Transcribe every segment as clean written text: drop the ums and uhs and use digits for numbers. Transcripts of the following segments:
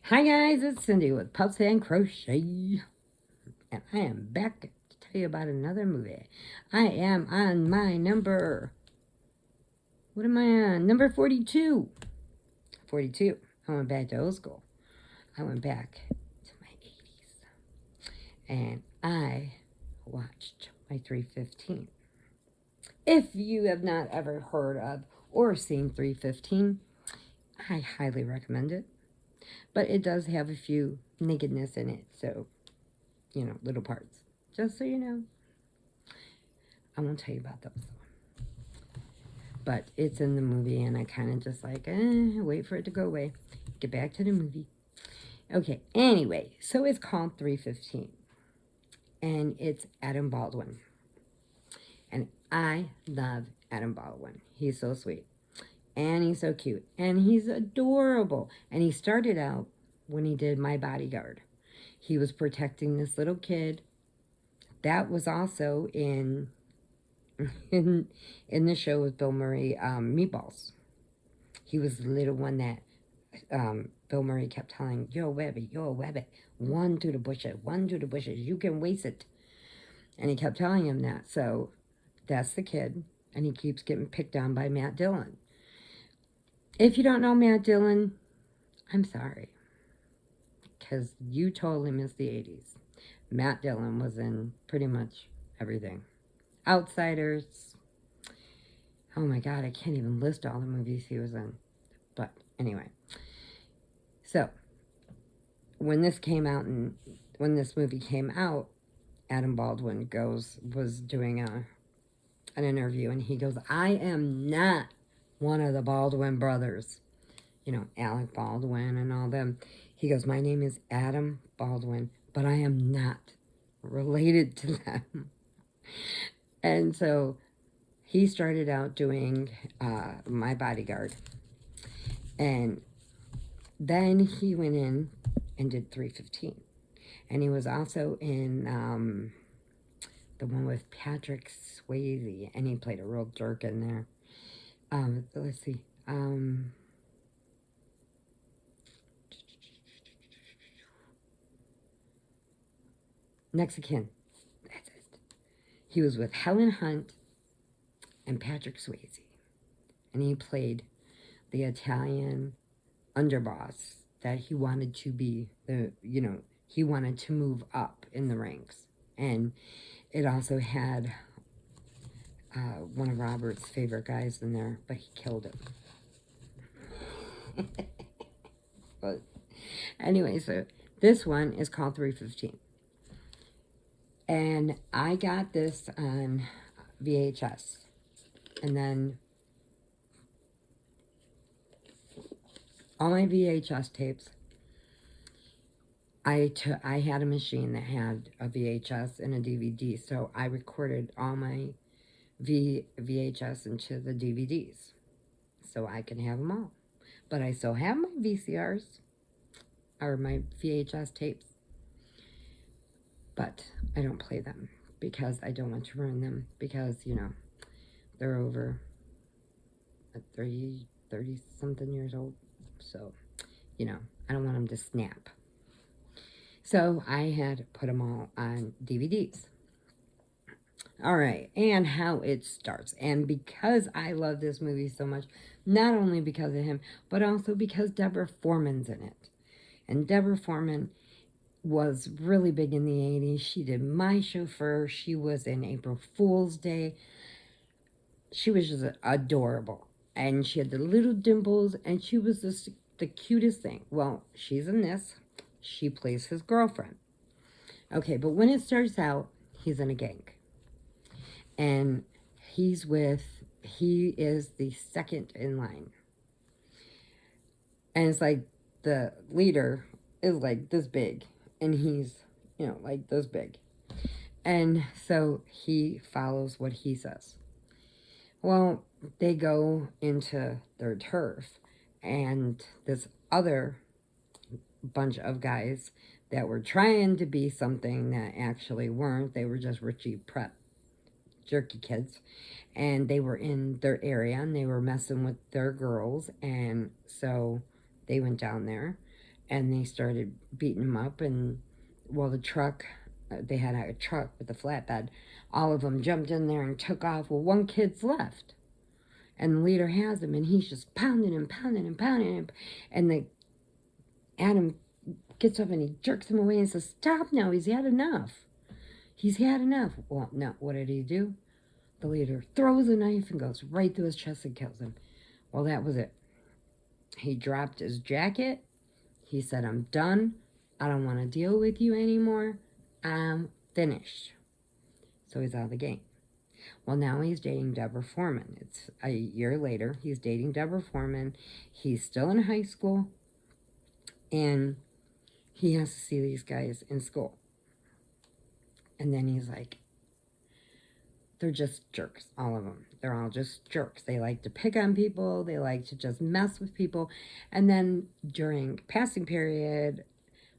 Hi guys, it's Cindy with Pups and Crochet, and I am back to tell you about another movie. I am on my what am I on? Number 42. 42. I went back to old school. I went back to my 80s, and I watched my 315. If you have not ever heard of or seen 315, I highly recommend it. But it does have a few nakedness in it, so little parts. Just so you know. I won't tell you about those. But it's in the movie, and I kind of just like, wait for it to go away. Get back to the movie. Okay, anyway, so it's called 315. And it's Adam Baldwin. And I love Adam Baldwin. He's so sweet. And he's so cute. And he's adorable. And he started out when he did My Bodyguard. He was protecting this little kid. That was also in the show with Bill Murray, Meatballs. He was the little one that Bill Murray kept telling, you're a Webbit, one to the bushes, you can waste it. And he kept telling him that. So that's the kid, and he keeps getting picked on by Matt Dillon. If you don't know Matt Dillon, I'm sorry, because you totally missed the 80s. Matt Dillon was in pretty much everything. Outsiders. Oh my God, I can't even list all the movies he was in. But anyway. So, when this movie came out, Adam Baldwin was doing an interview, and he goes, I am not one of the Baldwin brothers. You know, Alec Baldwin and all them. He goes, my name is Adam Baldwin, but I am not related to them. And so he started out doing My Bodyguard. And then he went in and did 315. And he was also in the one with Patrick Swayze. And he played a real jerk in there. Let's see. Next of Kin. That's it. He was with Helen Hunt and Patrick Swayze. And he played the Italian underboss that he wanted to be, he wanted to move up in the ranks. And it also had one of Robert's favorite guys in there, but he killed him. But anyway, so this one is called 315. And I got this on VHS. And then all my VHS tapes, I had a machine that had a VHS and a DVD, so I recorded all my VHS into the DVDs, so I can have them all. But I still have my VCRs, or my VHS tapes, but I don't play them, because I don't want to ruin them, because, they're over 30-something years old. So, I don't want them to snap. So I had put them all on DVDs. All right, and how it starts. And because I love this movie so much, not only because of him, but also because Deborah Foreman's in it. And Deborah Foreman was really big in the 80s. She did My Chauffeur. She was in April Fool's Day. She was just adorable. And she had the little dimples, and she was just the cutest thing. Well, she's in this. She plays his girlfriend. Okay, but when it starts out, he's in a gang. And he is the second in line. And it's like the leader is like this big. And he's, like this big. And so he follows what he says. Well, they go into their turf, and this other bunch of guys that were trying to be something that actually weren't. They were just Richie Prep jerky kids, and they were in their area, and they were messing with their girls, and so they went down there, And they started beating him up. And, well, the truck, they had a truck with a flatbed. All of them jumped in there and took off. Well, one kid's left. And the leader has him, and he's just pounding him, pounding him, pounding him. And Adam gets up and he jerks him away and says, "Stop now, he's had enough. He's had enough." Well, no, what did he do? The leader throws a knife and goes right through his chest and kills him. Well, that was it. He dropped his jacket. He said, "I'm done. I don't want to deal with you anymore. I'm finished." So he's out of the game. Well, now he's dating Deborah Foreman. It's a year later. He's dating Deborah Foreman. He's still in high school. And he has to see these guys in school. And then he's like, they're just jerks, all of them. They're all just jerks. They like to pick on people. They like to just mess with people. And then during passing period,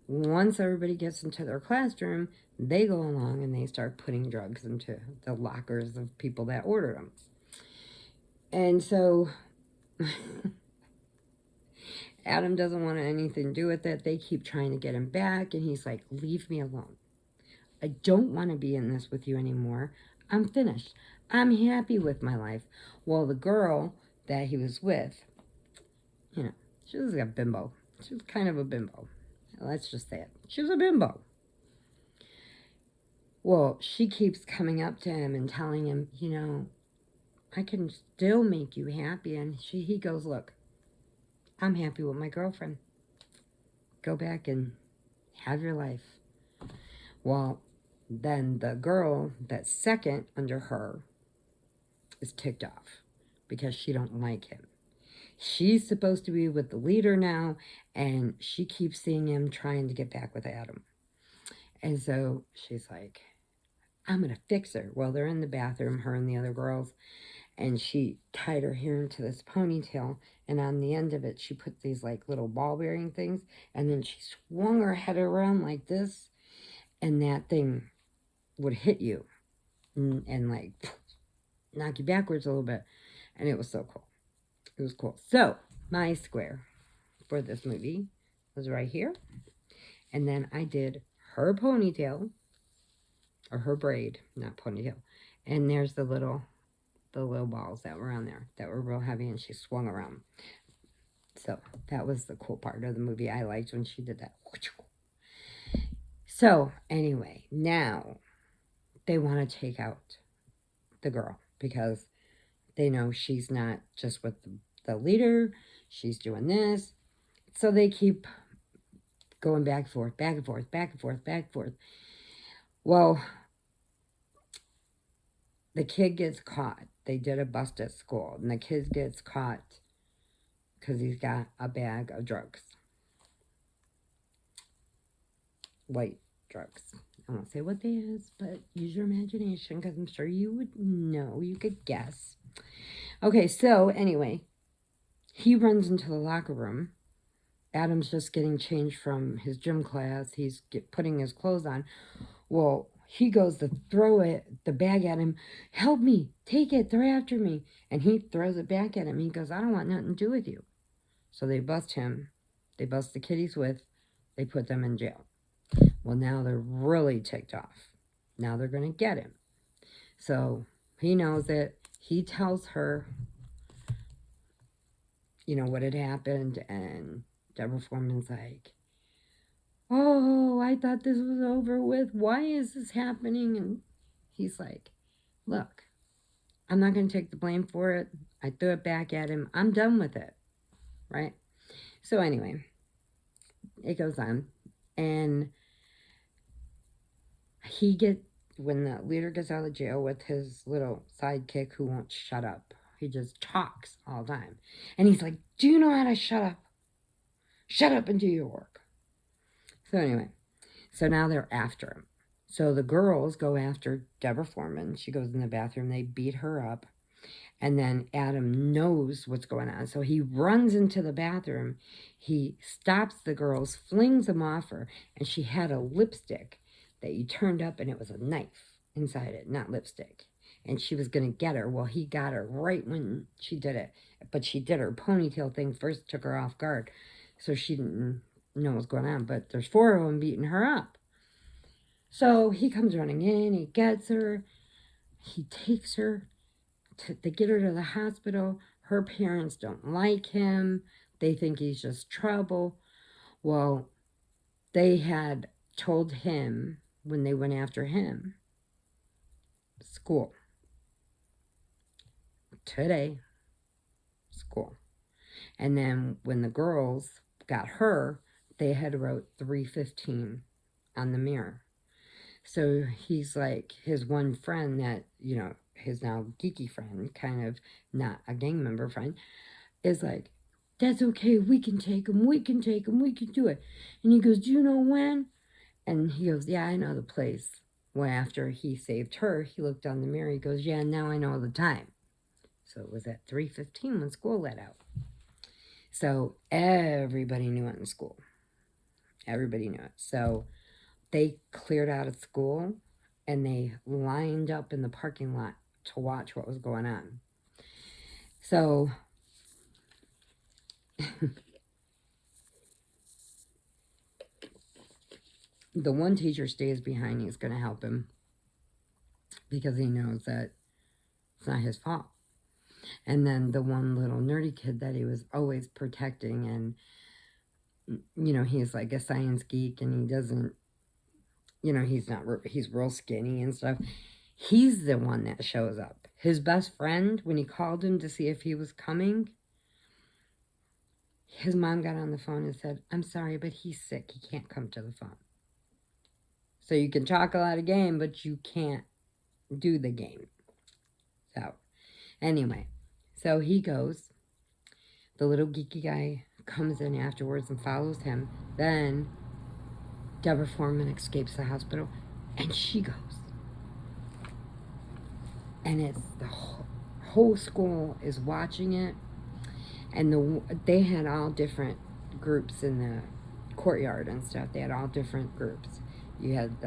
once everybody gets into their classroom, they go along and they start putting drugs into the lockers of people that ordered them. And so Adam doesn't want anything to do with it. They keep trying to get him back, and he's like, "Leave me alone. I don't want to be in this with you anymore. I'm finished. I'm happy with my life." Well, the girl that he was with, she was a bimbo. She was kind of a bimbo. Let's just say it. She was a bimbo. Well, she keeps coming up to him and telling him, "I can still make you happy." And he goes, "Look, I'm happy with my girlfriend. Go back and have your life." Well, then the girl that's second under her is ticked off because she don't like him. She's supposed to be with the leader now, and she keeps seeing him trying to get back with Adam. And so she's like, "I'm going to fix her." Well, they're in the bathroom, her and the other girls, and she tied her hair into this ponytail, and on the end of it, she put these like little ball bearing things, and then she swung her head around like this, and that thing would hit you and like knock you backwards a little bit. And it was so cool. It was cool. So my square for this movie was right here. And then I did her ponytail, or her braid, not ponytail. And there's the little balls that were on there that were real heavy, and she swung around. So that was the cool part of the movie. I liked when she did that. So anyway, now they want to take out the girl because they know she's not just with the leader. She's doing this. So they keep going back and forth, back and forth, back and forth, back and forth. Well, the kid gets caught. They did a bust at school, and the kid gets caught because he's got a bag of drugs. White drugs. I won't say what they is, but use your imagination because I'm sure you would know. You could guess. Okay, so anyway, he runs into the locker room. Adam's just getting changed from his gym class. He's putting his clothes on. Well, he goes to throw the bag at him. "Help me. Take it. Throw after me." And he throws it back at him. He goes, "I don't want nothing to do with you." So they bust him. They bust the kid he's with. They put them in jail. Well, now they're really ticked off. Now they're going to get him. So he knows it. He tells her, what had happened. And Deborah Foreman's like, "Oh, I thought this was over with. Why is this happening?" And he's like, "Look, I'm not going to take the blame for it. I threw it back at him. I'm done with it." Right? So anyway, it goes on. And when the leader gets out of jail with his little sidekick who won't shut up, he just talks all the time. And he's like, "Do you know how to shut up? Shut up and do your work." So anyway, so now they're after him. So the girls go after Deborah Foreman. She goes in the bathroom. They beat her up. And then Adam knows what's going on. So he runs into the bathroom. He stops the girls, flings them off her. And she had a lipstick that you turned up, and it was a knife inside it, not lipstick. And she was going to get her. Well, he got her right when she did it. But she did her ponytail thing first, took her off guard. So she didn't know what's going on, but there's 4 of them beating her up. So he comes running in, he gets her, he takes her, they get her to the hospital. Her parents don't like him. They think he's just trouble. Well, they had told him when they went after him, school. Today, school. And then when the girls got her, they had wrote 315 on the mirror. So he's like, his one friend that, you know, his now geeky friend, kind of not a gang member friend, is like, that's okay, we can take him, we can take him, we can do it. And he goes, do you know when? And he goes, yeah, I know the place. Well, after he saved her, he looked on the mirror, he goes, yeah, now I know the time. So it was at 3:15 when school let out. So everybody knew it in school. Everybody knew it. So they cleared out of school and they lined up in the parking lot to watch what was going on. So the one teacher stays behind. He's going to help him because he knows that it's not his fault. And then the one little nerdy kid that he was always protecting, and, you know, he's like a science geek and he doesn't, you know, he's real skinny and stuff. He's the one that shows up. His best friend, when he called him to see if he was coming, his mom got on the phone and said, I'm sorry, but he's sick. He can't come to the phone. So you can talk a lot of game, but you can't do the game. So anyway, so he goes. The little geeky guy comes in afterwards and follows him. Then Deborah Foreman escapes the hospital, and she goes. And it's the whole school is watching it. And they had all different groups in the courtyard and stuff. They had all different groups. You had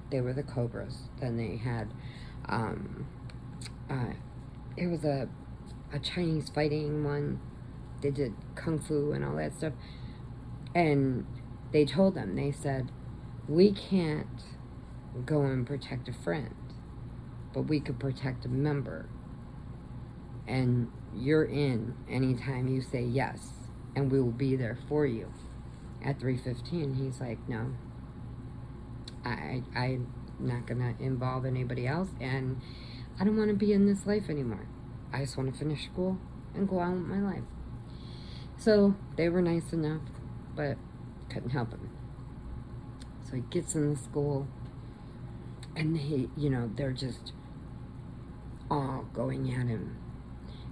they were the Cobras. Then they had, it was a Chinese fighting one. They did Kung Fu and all that stuff. And they told them, they said, we can't go and protect a friend, but we could protect a member. And you're in anytime you say yes, and we will be there for you. At 3:15, he's like, no, I'm not going to involve anybody else, and I don't want to be in this life anymore. I just want to finish school and go on with my life. So they were nice enough, but couldn't help him. So he gets in the school, and they're just all going at him.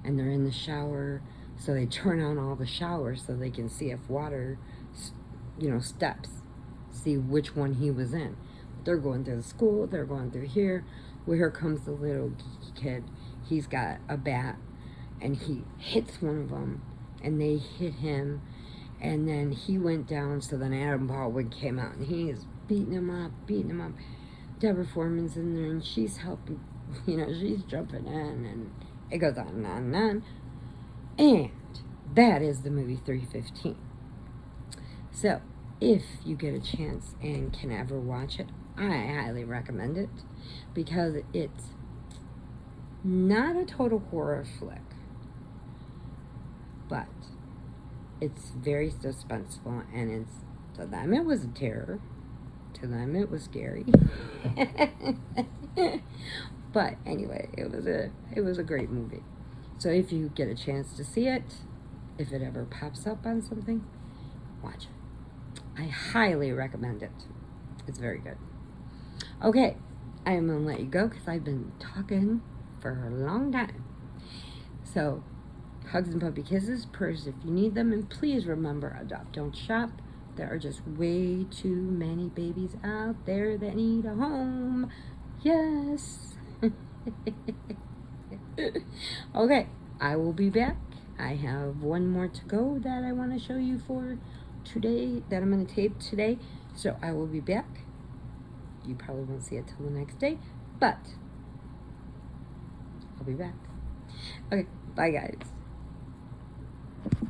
And they're in the shower, so they turn on all the showers so they can see if water, steps, see which one he was in. They're going through the school, they're going through here. Well, here comes the little geeky kid. He's got a bat, and he hits one of them, and they hit him, and then he went down, so then Adam Baldwin came out, and he is beating him up. Deborah Foreman's in there, and she's helping, she's jumping in, and it goes on and on and on. And that is the movie 3:15. So, if you get a chance and can ever watch it, I highly recommend it, because it's not a total horror flick, but it's very suspenseful, and to them it was a terror, to them it was scary. But anyway, it was a great movie. So if you get a chance to see it, if it ever pops up on something, watch it. I highly recommend it. It's very good. Okay, I am going to let you go because I've been talking for a long time. So, hugs and puppy kisses, purrs if you need them, and please remember, adopt, don't shop. There are just way too many babies out there that need a home. Yes. Okay, I will be back. I have one more to go that I want to show you for today, that I'm going to tape today. So I will be back. You probably won't see it till the next day, but I'll be back. Okay, bye guys.